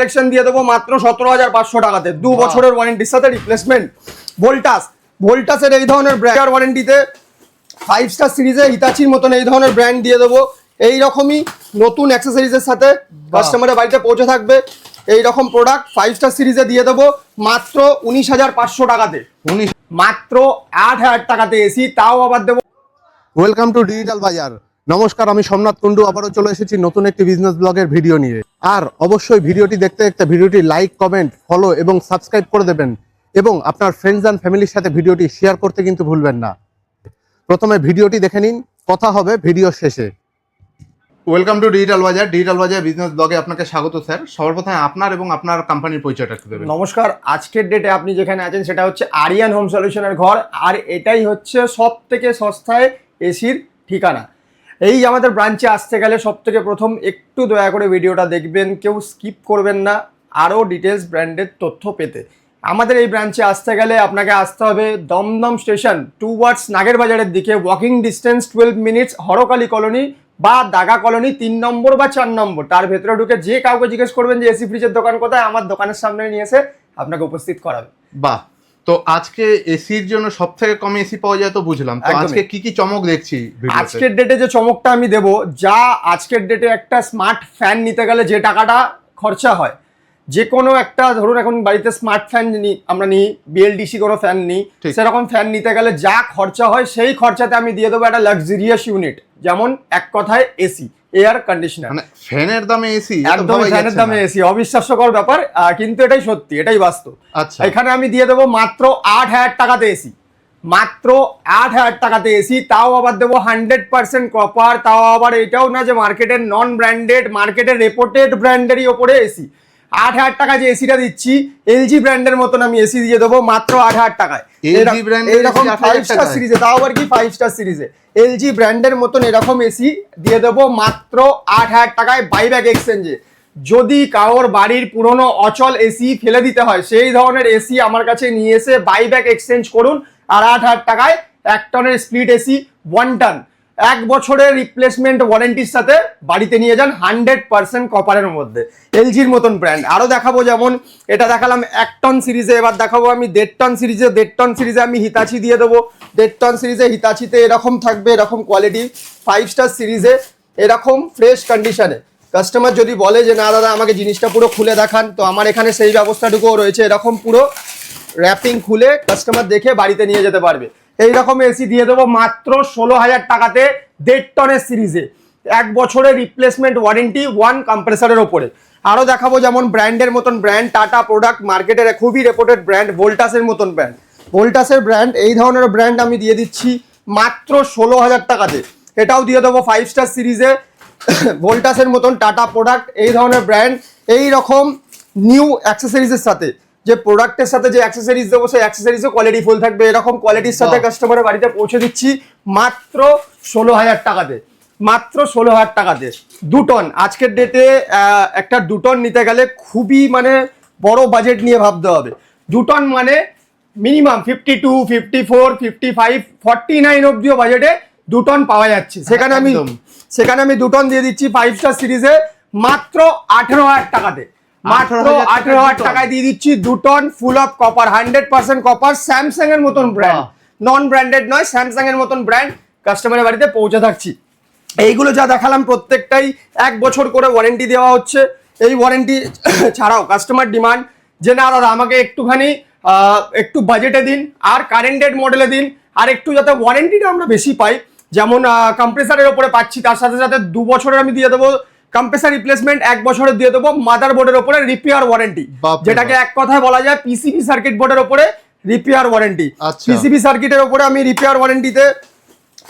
Collection দিয়ে দেবো মাত্র 17,500 টাকাতে, 2 বছরের ওয়ারেন্টির সাথে রিপ্লেসমেন্ট। ভোল্টাসের এই ধরনের ব্র্যান্ড ওয়ারেন্টিতে 5 স্টার সিরিজে হিতাচির মতন এই ধরনের ব্র্যান্ড দিয়ে দেবো। এই রকমই নতুন অ্যাক্সেসরিজের সাথে কাস্টমারের বাড়িতে পৌঁছে থাকবে। এই রকম প্রোডাক্ট 5 স্টার সিরিজে দিয়ে দেবো মাত্র 19,500 টাকাতে, মাত্র 8,000 টাকাতে এসি, তাও আবার দেবো। ওয়েলকাম টু ডিজিটাল বাজার। নমস্কার, আমি সোমনাথ কুন্ডু আবারও চলে এসেছি নতুন একটি বিজনেস ব্লগের ভিডিও নিয়ে। আর অবশ্যই ভিডিওটি দেখতে দেখতে ভিডিওটি লাইক, কমেন্ট, ফলো এবং সাবস্ক্রাইব করে দেবেন এবং আপনার ফ্রেন্ডস অ্যান্ড ফ্যামিলির সাথে ভিডিওটি শেয়ার করতে কিন্তু ভুলবেন না। প্রথমে ভিডিওটি দেখে নিন, কথা হবে ভিডিও শেষে। ওয়েলকাম টু ডিজিটাল বাজার। ডিজিটাল বাজার বিজনেস ব্লগে আপনাকে স্বাগত স্যার। সবার প্রথমে আপনার এবং আপনার কোম্পানির পরিচয়টা একটু দেবেন। নমস্কার, আজকের ডেটে আপনি যেখানে আছেন সেটা হচ্ছে আরিয়ান হোম সলিউশনের ঘর, আর এটাই হচ্ছে সব থেকে সস্তায় এসির ঠিকানা। এই আমাদের ব্রাঞ্চে আসতে গেলে সব থেকে প্রথম একটু দয়া করে ভিডিওটা দেখবেন, কেউ স্কিপ করবেন না আরও ডিটেলস ব্র্যান্ডের তথ্য পেতে। আমাদের এই ব্রাঞ্চে আসতে গেলে আপনাকে আসতে হবে দমদম স্টেশন টুয়ার্ডস নাগের বাজারের দিকে, ওয়াকিং ডিস্টেন্স 12 মিনিটস, হরকালি কলোনি বা দাগা কলোনি 3 নম্বর বা 4 নম্বর। তার ভেতরে ঢুকে যে কাউকে জিজ্ঞেস করবেন যে এসি ফ্রিজের দোকান কোথায়, আমার দোকানের সামনে নিয়ে এসে আপনাকে উপস্থিত করাবে। বাহ, তো আজকে এসির জন্য সব থেকে কম এসি পাওয়া যায় তো বুঝলাম, তো আজকে কি কি চমক দেখছি আজকের ডেটে? যে চমকটা আমি দেবো, যা আজকের ডেটে একটা স্মার্ট ফ্যান নিতে গেলে যে টাকাটা খরচা হয়, যে কোনো একটা ধরুন এখন বাড়িতে স্মার্ট ফ্যান আমরা নিই, বিএলডিসি কোনো ফ্যান নিই, সেরকম ফ্যান নিতে গেলে যা খরচা হয় সেই খরচাতে আমি দিয়ে দেবো একটা লাক্সারিয়াস ইউনিট, যেমন এক কথায় এসি, এয়ার কন্ডিশনার। মানে ফ্যানের দামে এসি, একদম ফ্যানের দামে এসি, অবিশ্বাস্যকর ব্যাপার কিন্তু এটাই সত্যি, এটাই বাস্তব। আচ্ছা, এখানে আমি দিয়ে দেবো মাত্র 8,000 টাকাতে এসি, মাত্র 8,000 টাকাতে এসি, তাও আবার দেবো 100% কপার, তাও আবার এটাও না যে মার্কেটের নন ব্র্যান্ডেড, মার্কেটের রেপুটেড ব্র্যান্ডেরই ওপরে এসি। 8,000 টাকা যে এসিটা দিচ্ছি, এলজি ব্র্যান্ডের মতন আমি এসি দিয়ে দেবো মাত্র 8,000 টাকায়। এরকম 5 স্টার সিরিজে, তাও আবার কি 5 স্টার সিরিজে এলজি ব্র্যান্ডের মতন এরকম এসি দিয়ে দেবো মাত্র 8,000 টাকায় বাইব্যাক এক্সচেঞ্জে। যদি কারোর বাড়ির পুরনো অচল এসি ফেলে দিতে হয়, সেই ধরনের এসি আমার কাছে নিয়ে এসে বাইব্যাক এক্সচেঞ্জ করুন, আর 8,000 টাকায় 1 টনের স্প্লিট এসি 1 টন 1 বছরের রিপ্লেসমেন্ট ওয়ারেন্টির সাথে বাড়িতে নিয়ে যান 100% কপারের মধ্যে, এলজির মতন ব্র্যান্ড। আরও দেখাবো, যেমন এটা দেখালাম 1 টন সিরিজে, এবার দেখাবো আমি 1.5 টন সিরিজে। 1.5 টন সিরিজে আমি হিতাচি দিয়ে দেবো। 1.5 টন সিরিজে হিতাচিতে এরকম থাকবে, এরকম কোয়ালিটি 5 স্টার সিরিজে এরকম ফ্রেশ কন্ডিশনে। কাস্টমার যদি বলে যে না দাদা আমাকে জিনিসটা পুরো খুলে দেখান, তো আমার এখানে সেই ব্যবস্থাটুকুও রয়েছে, এরকম পুরো র্যাপিং খুলে কাস্টমার দেখে বাড়িতে নিয়ে যেতে পারবে। এইরকম এসি দিয়ে দেবো মাত্র 16,000 টাকাতে 1.5 টনের সিরিজে, 1 বছরের রিপ্লেসমেন্ট ওয়ারেন্টি 1 কম্প্রেসারের ওপরে। আরও দেখাবো, যেমন ব্র্যান্ডের মতন ব্র্যান্ড, টাটা প্রোডাক্ট, মার্কেটের খুবই রেপুটেড ব্র্যান্ড, ভোল্টাসের মতন ব্র্যান্ড, ভোল্টাসের ব্র্যান্ড, এই ধরনের ব্র্যান্ড আমি দিয়ে দিচ্ছি মাত্র 16,000 টাকাতে। এটাও দিয়ে দেবো 5 স্টার সিরিজে, ভোল্টাসের মতন টাটা প্রোডাক্ট, এই ধরনের ব্র্যান্ড। এই রকম নিউ অ্যাক্সেসরিজের সাথে, যে প্রোডাক্টের সাথে যে অ্যাক্সেসরিজ দেবো সেই অ্যাক্সেসরিজও কোয়ালিটি ফুল থাকবে, এরকম কোয়ালিটির সাথে কাস্টমারের বাড়িতে পৌঁছে দিচ্ছি মাত্র 16,000 টাকাতে, মাত্র 16,000 টাকাতে। 2 টন আজকের ডেটে একটা 2 টন নিতে গেলে খুবই মানে বড় বাজেট নিয়ে ভাবতে হবে। 2 টন মানে মিনিমাম 52, 54, 55, 49 অব্দিও বাজেটে 2 টন পাওয়া যাচ্ছে। সেখানে আমি 2 টন দিয়ে দিচ্ছি 5 স্টার সিরিজে মাত্র 18,000 টাকাতে, মাত্র 18,000 টাকায় দিয়ে দিচ্ছি 2 ton full of copper, 100% copper, Samsung এর মতন ব্র্যান্ড, নন ব্র্যান্ডেড নয়, স্যামসাং এর মতন ব্র্যান্ড কাস্টমারের বাড়িতে পৌঁছে থাকছি। এইগুলো যা দেখালাম প্রত্যেকটাই 1 বছর করে ওয়ারেন্টি দেওয়া হচ্ছে। এই ওয়ারেন্টি ছাড়াও কাস্টমার ডিমান্ড যে না দাদা আমাকে একটুখানি একটু বাজেটে দিন, আর কারেন্টেড মডেলে দিন, আর একটু যাতে ওয়ারেন্টিটা আমরা বেশি পাই, যেমন কম্প্রেসারের ওপরে পাচ্ছি, তার সাথে সাথে 2 বছরের আমি দিয়ে দেবো কম্প্রেসার রিপ্লেসমেন্ট, 1 বছরের দিয়ে দেবো মাদার বোর্ডের ওপরে রিপেয়ার ওয়ারেন্টি, যেটাকে এক কথায় বলা যায় পিসিবি সার্কিট বোর্ডের ওপরে রিপেয়ার ওয়ারেন্টি। পিসিবি সার্কিটের ওপরে আমি রিপেয়ার ওয়ারেন্টিতে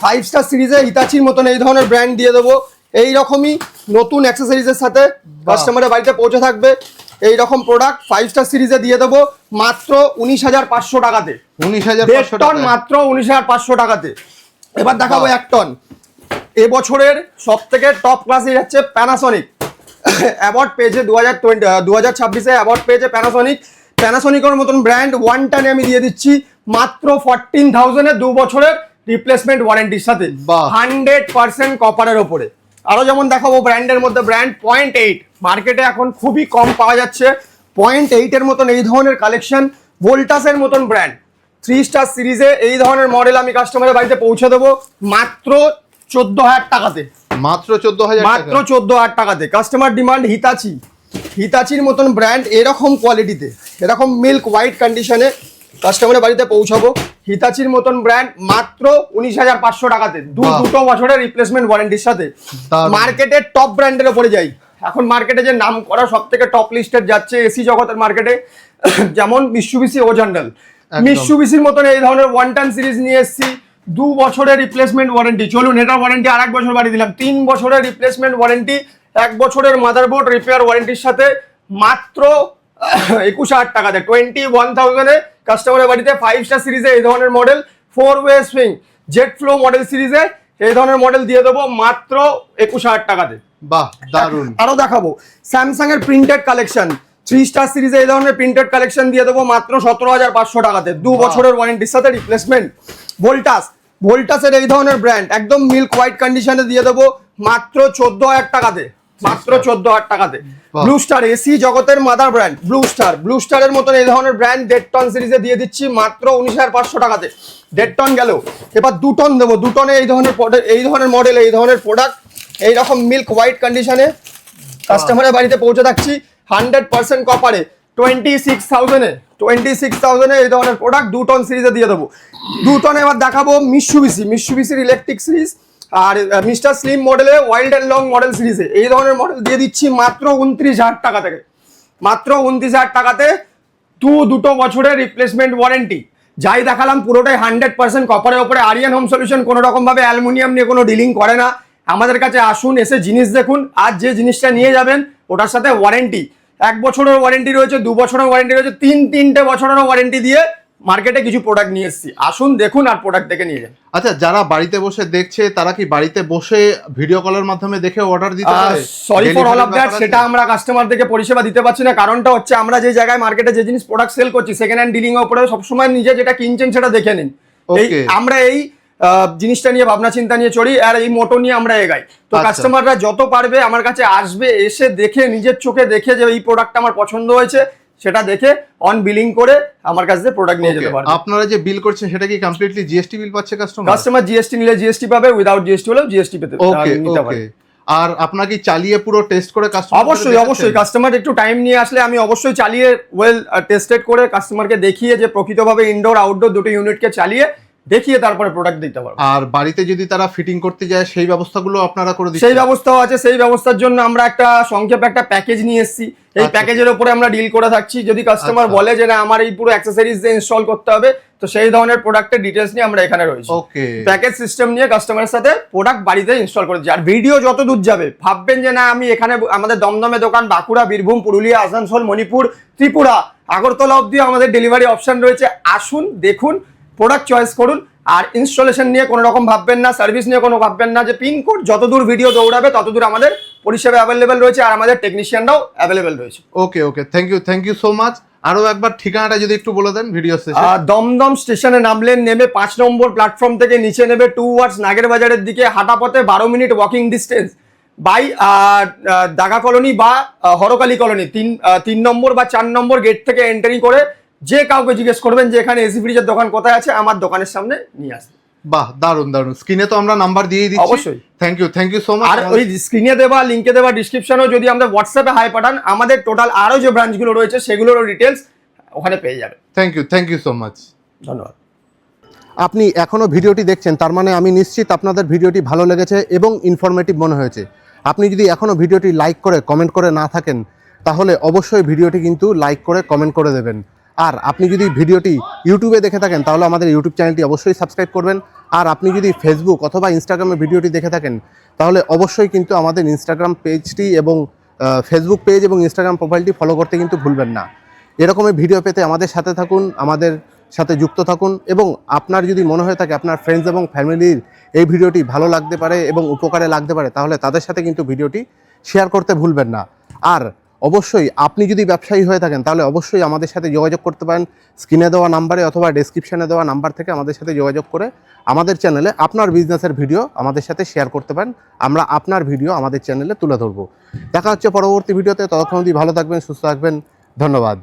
5 স্টার সিরিজে হিতাচির মতন এই ধরনের ব্র্যান্ড দিয়ে দেবো। এই রকমই নতুন অ্যাক্সেসরিজের সাথে কাস্টমারের বাড়িতে পৌঁছে থাকবে। এই রকম প্রোডাক্ট 5 স্টার সিরিজে দিয়ে দেবো মাত্র 19,500 টাকাতে, 1.5 টন মাত্র 19,500 টাকাতে। এবার দেখাবো 1 টন। এবছরের সব থেকে টপ ক্লাসে যাচ্ছে প্যানাসনিক, অ্যাওয়ার্ড পেয়েছে 2026-এ অ্যাওয়ার্ড পেয়েছে প্যানাসনিকের মতন ব্র্যান্ড। 1 টনে আমি দিয়ে দিচ্ছি মাত্র 14,000-এ 2 বছরের রিপ্লেসমেন্ট ওয়ারেন্টির সাথে, 100% কপারের ওপরে। আরো যেমন দেখাবো ব্র্যান্ডের মধ্যে ব্র্যান্ড 0.8 মার্কেটে এখন খুবই কম পাওয়া যাচ্ছে। 0.8 এর মতন এই ধরনের কালেকশন, ভোল্টাসের মতন ব্র্যান্ড 3 স্টার সিরিজে এই ধরনের মডেল আমি কাস্টমারের বাড়িতে পৌঁছে দেবো মাত্র 14,000 টাকাতে। মাত্র 14,000 মাত্র 14,000 টাকাতে। কাস্টমার ডিমান্ড হিতাচি, হিতাচির মতন ব্র্যান্ড এরকম কোয়ালিটিতে, এরকম মিল্ক হোয়াইট কন্ডিশনে কাস্টমারের বাড়িতে পৌঁছাবো। হিতাচির মতন ব্র্যান্ড মাত্র 19,500 টাকাতে, দুটো বছরের রিপ্লেসমেন্ট ওয়ারেন্টির সাথে। মার্কেটের টপ ব্র্যান্ডের ওপরে যাই, এখন মার্কেটে যে নাম করা সব থেকে টপ লিস্টেড যাচ্ছে এসি জগতের মার্কেটে, যেমন মিৎসুবিশি ওজান্ডাল। মিৎসুবিশির মতন এই ধরনের 1 টন সিরিজ নিয়ে এসেছি, 2 বছরের রিপ্লেসমেন্ট ওয়ারেন্টি। চলুন এটা ওয়ারেন্টি আর 1 বছর বাড়িয়ে দিলাম, 3 বছরের রিপ্লেসমেন্ট ওয়ারেন্টি, 1 বছরের মাদারবোর্ড রিপেয়ার ওয়ারেন্টির সাথে মাত্র 21,000 টাকাতে। 21,000 এ কাস্টমারের বাড়িতে 5 স্টার সিরিজে এই ধরনের model, 4 way swing jet flow model সিরিজে এই ধরনের মডেল দিয়ে দেবো মাত্র 21,000 টাকাতে। বাহ দারুন। আরো দেখাবো স্যামসাং এর প্রিন্টেড কালেকশন, 3 স্টার সিরিজে এই ধরনের প্রিন্টেড কালেকশন দিয়ে দেবো মাত্র 17,500 টাকাতে, 2 বছরের ওয়ারেন্টির সাথে রিপ্লেসমেন্ট। ভোল্টাসের এই ধরনের ব্র্যান্ড একদম মিল্ক হোয়াইট কন্ডিশনে দিয়ে দেবো মাত্র 14,000 টাকাতে, মাত্র 14,000 টাকাতে। ব্লু স্টার এসি জগতের মাদার ব্র্যান্ড ব্লু স্টারের মতন এই ধরনের ব্র্যান্ড 1.5 টন সিরিজে দিয়ে দিচ্ছি মাত্র 19,500 টাকাতে। 1.5 টন গেল, এবার 2 টন দেবো। 2 টনে এই ধরনের মডেল, এই ধরনের প্রোডাক্ট এইরকম মিল্ক হোয়াইট কন্ডিশনে কাস্টমারের বাড়িতে পৌঁছে থাকছি 100% কপারে 26,000 এই ধরনের প্রোডাক্ট 2 টন সিরিজে দিয়ে দেবো। 2 টনে এবার দেখাবো মিৎসুবিশির ইলেকট্রিক সিরিজ আর মিস্টার স্লিম মডেলে ওয়াইল্ড অ্যান্ড লং মডেল সিরিজে এই ধরনের মডেল দিয়ে দিচ্ছি মাত্র 29,000 টাকা থেকে, মাত্র 29,000 টাকাতে। দুটো বছরের রিপ্লেসমেন্ট ওয়ারেন্টি। যাই দেখালাম পুরোটাই 100% কপারের ওপরে। আরিয়ান হোম সলিউশন কোনো রকম ভাবে অ্যালুমিনিয়াম নিয়ে কোনো ডিলিং করে না। আমাদের কাছে আসুন, এসে জিনিস দেখুন, আর যে জিনিসটা নিয়ে যাবেন ওটার সাথে ওয়ারেন্টি, 1 বছরের ওয়ারেন্টি রয়েছে, 2 বছরের ওয়ারেন্টি রয়েছে, 3 বছরের ওয়ারেন্টি দিয়ে মার্কেটে কিছু প্রোডাক্ট নিয়ে এসেছি। আসুন দেখুন আর প্রোডাক্ট দেখে নিয়ে যান। আচ্ছা, যারা বাড়িতে বসে দেখছে তারা কি বাড়িতে বসে ভিডিও কলের মাধ্যমে দেখে অর্ডার দিতে পারে? Sorry for all of that, সেটা আমরা কাস্টমারদেরকে পরিষেবা দিতে পারছি না। কারণটা হচ্ছে আমরা যে জায়গায় মার্কেটে যে জিনিস প্রোডাক্ট সেল করছি সেকেন্ড হ্যান্ড ডিলিং এর উপরে সবসময় নিজে যেটা কিনছেন সেটা দেখে নিন। আমরা এই জিনিসটা নিয়ে ভাবনা চিন্তা নিয়ে চলি আর এই মোটো নিয়ে আমরা এগাই। তো কাস্টমাররা যত পারবে আমার কাছে আসবে, এসে দেখে নিজের চোখে দেখে যে এই প্রোডাক্টটা আমার পছন্দ হয়েছে সেটা দেখে অন বিলিং করে আমার কাছে প্রোডাক্ট নিয়ে যেতে পারবে। আপনারা যে বিল করছেন সেটা কি কমপ্লিটলি জিএসটি বিল পাচ্ছে কাস্টমার? কাস্টমার জিএসটি নিলে জিএসটি পাবে, উইদাউট জিএসটি হলেও জিএসটি পেতে নিতে পারে। আর আপনাকে চালিয়ে পুরো টেস্ট করে কাস্টমার? অবশ্যই কাস্টমার একটু টাইম নিয়ে আসলে আমি অবশ্যই চালিয়ে ওয়েল টেস্টেড করে কাস্টমারকে দেখিয়ে যে প্রকৃতভাবে ইনডোর আউটডোর দুটো ইউনিটকে চালিয়ে দেখিয়ে তারপরে প্রোডাক্ট দিতে পারবো। আর বাড়িতে যদি তারা ফিটিং করতে যায় সেই ব্যবস্থাগুলো আপনারা করে দিচ্ছেন? সেই ব্যবস্থাও আছে। সেই ব্যবস্থার জন্য আমরা একটা সংক্ষেপে একটা প্যাকেজ নিয়ে এসেছি। এই প্যাকেজের উপরে আমরা ডিল করে থাকছি। যদি কাস্টমার বলে যে না আমার এই পুরো অ্যাক্সেসরিজ যে ইনস্টল করতে হবে, তো সেই ধরনের প্রোডাক্টের ডিটেলস নিয়ে আমরা এখানে রয়েছি। প্যাকেজ সিস্টেম নিয়ে কাস্টমারের সাথে প্রোডাক্ট বাড়িতে ইনস্টল করে দিচ্ছি। আর ভিডিও যত দূর যাবে ভাববেন যে না আমি এখানে আমাদের দমদমে দোকান, বাঁকুড়া, বীরভূম, পুরুলিয়া, আসানসোল, মণিপুর, ত্রিপুরা, আগরতলা অবধি আমাদের ডেলিভারি অপশন রয়েছে। আসুন দেখুন, প্রোডাক্ট চয়েস করুন। আর ইনস্টলেশন নিয়ে কোনো রকম ভাববেন না, সার্ভিস নিয়ে কোনো ভাববেন না যে পিনকোড যতদূর ভিডিও দৌড়াবে ততদূর আমাদের পরিষেবা অ্যাভেলেবেল রয়েছে আর আমাদের টেকনিশিয়ানরাও অ্যাভেলেবেল রয়েছে। Okay thank you so much. আরো একবার ঠিকানাটা যদি একটু বলে দেন ভিডিও শেষে। দমদম স্টেশনে নামলেন, নেমে 5 নম্বর প্ল্যাটফর্ম থেকে নিচে নেবে টুয়ার্ডস নাগের বাজারের দিকে, হাঁটা পথে 12 minute walking distance by Daga colony বা হরকালি কলোনি 3 নম্বর বা 4 নম্বর গেট থেকে এন্ট্রি করে যে কাউকে জিজ্ঞেস করবেন যে এখানে এসি ফ্রিজের দোকান কোথায় আছে, আমার দোকানের সামনে নিয়ে আসবে। বাহ দারুন। স্ক্রিনে তো আমরা নাম্বার দিয়ে দিচ্ছি। অবশ্যই থ্যাংক ইউ সো মাচ। আর ওই স্ক্রিনে দেওয়া লিংকে দেওয়া ডেসক্রিপশনেও যদি আমরা হোয়াটসঅ্যাপে হাই পাঠান, আমাদের টোটাল আরো যে ব্রাঞ্চগুলো রয়েছে সেগুলোরও ডিটেলস ওখানে পেয়ে যাবে। Thank you so much. ধন্যবাদ। আপনি এখনো ভিডিওটি দেখছেন, তার মানে আমি নিশ্চিত আপনাদের ভিডিওটি ভালো লেগেছে এবং ইনফরমেটিভ মনে হয়েছে। আপনি যদি এখনো ভিডিওটি লাইক করে কমেন্ট করে না থাকেন তাহলে অবশ্যই ভিডিওটি কিন্তু লাইক করে কমেন্ট করে দেবেন। আর আপনি যদি ভিডিওটি ইউটিউবে দেখে থাকেন তাহলে আমাদের ইউটিউব চ্যানেলটি অবশ্যই সাবস্ক্রাইব করবেন। আর আপনি যদি ফেসবুক অথবা ইনস্টাগ্রামে ভিডিওটি দেখে থাকেন তাহলে অবশ্যই কিন্তু আমাদের ইনস্টাগ্রাম পেজটি এবং ফেসবুক পেজ এবং ইনস্টাগ্রাম প্রোফাইলটি ফলো করতে কিন্তু ভুলবেন না। এরকমের ভিডিও পেতে আমাদের সাথে থাকুন, আমাদের সাথে যুক্ত থাকুন। এবং আপনার যদি মনে হয়ে থাকে আপনার ফ্রেন্ডস এবং ফ্যামিলির এই ভিডিওটি ভালো লাগতে পারে এবং উপকারে লাগতে পারে তাহলে তাদের সাথে কিন্তু ভিডিওটি শেয়ার করতে ভুলবেন না। আর অবশ্যই আপনি যদি ব্যবসায়ী হয়ে থাকেন তাহলে অবশ্যই আমাদের সাথে যোগাযোগ করতে পারেন স্ক্রিনে দেওয়া নাম্বারে অথবা ডেসক্রিপশনে দেওয়া নাম্বার থেকে আমাদের সাথে যোগাযোগ করে আমাদের চ্যানেলে আপনার বিজনেসের ভিডিও আমাদের সাথে শেয়ার করতে পারেন। আমরা আপনার ভিডিও আমাদের চ্যানেলে তুলে ধরবো। দেখা হচ্ছে পরবর্তী ভিডিওতে, ততক্ষণ অবধি ভালো থাকবেন, সুস্থ থাকবেন, ধন্যবাদ।